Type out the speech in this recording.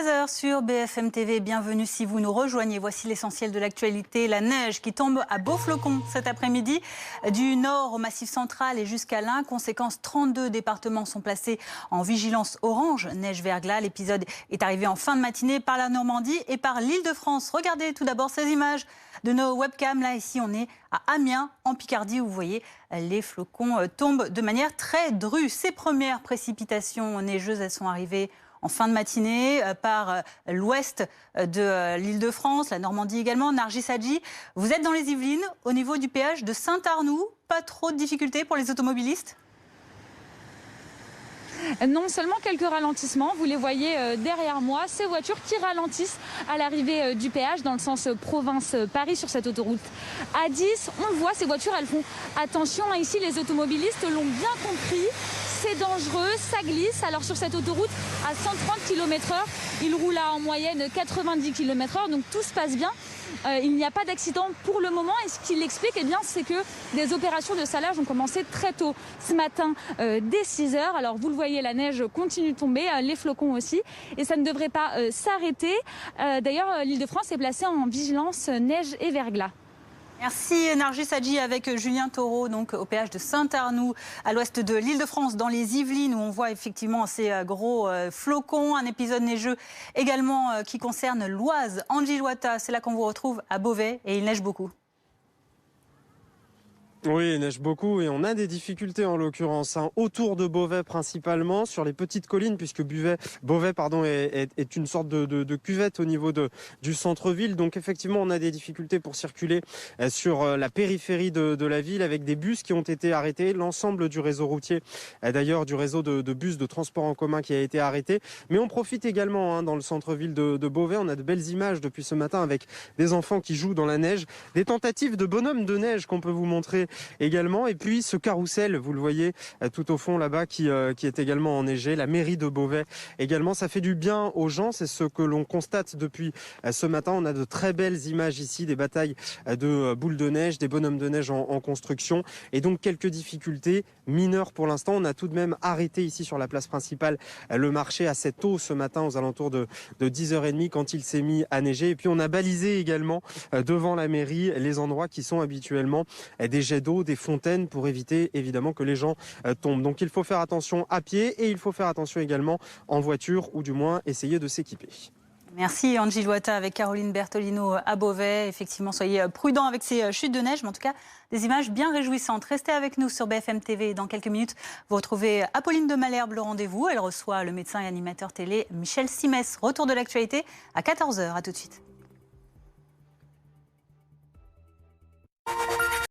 13h sur BFM TV. Bienvenue si vous nous rejoignez. Voici l'essentiel de l'actualité. La neige qui tombe à Beauflocon cet après-midi. Du nord au Massif central et jusqu'à l'Ain. Conséquence, 32 départements sont placés en vigilance orange, neige-verglas. L'épisode est arrivé en fin de matinée par la Normandie et par l'Île-de-France. Regardez tout d'abord ces images de nos webcams. Là, ici, on est à Amiens, en Picardie, où vous voyez les flocons tombent de manière très drue. Ces premières précipitations neigeuses, elles sont arrivées en fin de matinée par l'ouest de l'Île-de-France, la Normandie également. Nargis Hadji, vous êtes dans les Yvelines, au niveau du péage de Saint-Arnoux. Pas trop de difficultés pour les automobilistes ? Non, seulement quelques ralentissements. Vous les voyez derrière moi, ces voitures qui ralentissent à l'arrivée du péage dans le sens province-Paris sur cette autoroute A10. On le voit, ces voitures, elles font attention. Ici, les automobilistes l'ont bien compris. C'est dangereux, ça glisse. Alors sur cette autoroute à 130 km/h, il roule à en moyenne 90 km/h, donc tout se passe bien. Il n'y a pas d'accident pour le moment et ce qui l'explique, c'est que des opérations de salage ont commencé très tôt ce matin dès 6h. Alors vous le voyez, la neige continue de tomber, les flocons aussi, et ça ne devrait pas s'arrêter. D'ailleurs, l'Île-de-France est placée en vigilance neige et verglas. Merci Nargis Hadji avec Julien Taureau, donc au péage de Saint-Arnoux, à l'ouest de l'Île-de-France, dans les Yvelines, où on voit effectivement ces gros flocons. Un épisode neigeux également qui concerne l'Oise. Angie Loata, c'est là qu'on vous retrouve à Beauvais et il neige beaucoup. Oui, il neige beaucoup et on a des difficultés en l'occurrence autour de Beauvais principalement, sur les petites collines, puisque Beauvais est une sorte de cuvette au niveau du centre-ville. Donc effectivement, on a des difficultés pour circuler sur la périphérie de la ville, avec des bus qui ont été arrêtés, l'ensemble du réseau routier, d'ailleurs du réseau de bus de transport en commun qui a été arrêté. Mais on profite également dans le centre-ville de Beauvais. On a de belles images depuis ce matin avec des enfants qui jouent dans la neige, des tentatives de bonhomme de neige qu'on peut vous montrer également, et puis ce carrousel, vous le voyez tout au fond là-bas, qui est également enneigé. La mairie de Beauvais également, ça fait du bien aux gens, c'est ce que l'on constate depuis ce matin. On a de très belles images ici, des batailles de boules de neige, des bonhommes de neige en construction, et donc quelques difficultés mineures pour l'instant. On a tout de même arrêté ici sur la place principale le marché assez tôt ce matin, aux alentours de 10h30, quand il s'est mis à neiger, et puis on a balisé également devant la mairie les endroits qui sont habituellement des jets d'eau, des fontaines, pour éviter évidemment que les gens tombent. Donc il faut faire attention à pied et il faut faire attention également en voiture, ou du moins essayer de s'équiper. Merci Angie Loata avec Caroline Bertolino à Beauvais. Effectivement, soyez prudents avec ces chutes de neige, mais en tout cas, des images bien réjouissantes. Restez avec nous sur BFM TV. Dans quelques minutes, vous retrouvez Apolline de Malherbe, le rendez-vous. Elle reçoit le médecin et animateur télé Michel Simès. Retour de l'actualité à 14h. À tout de suite.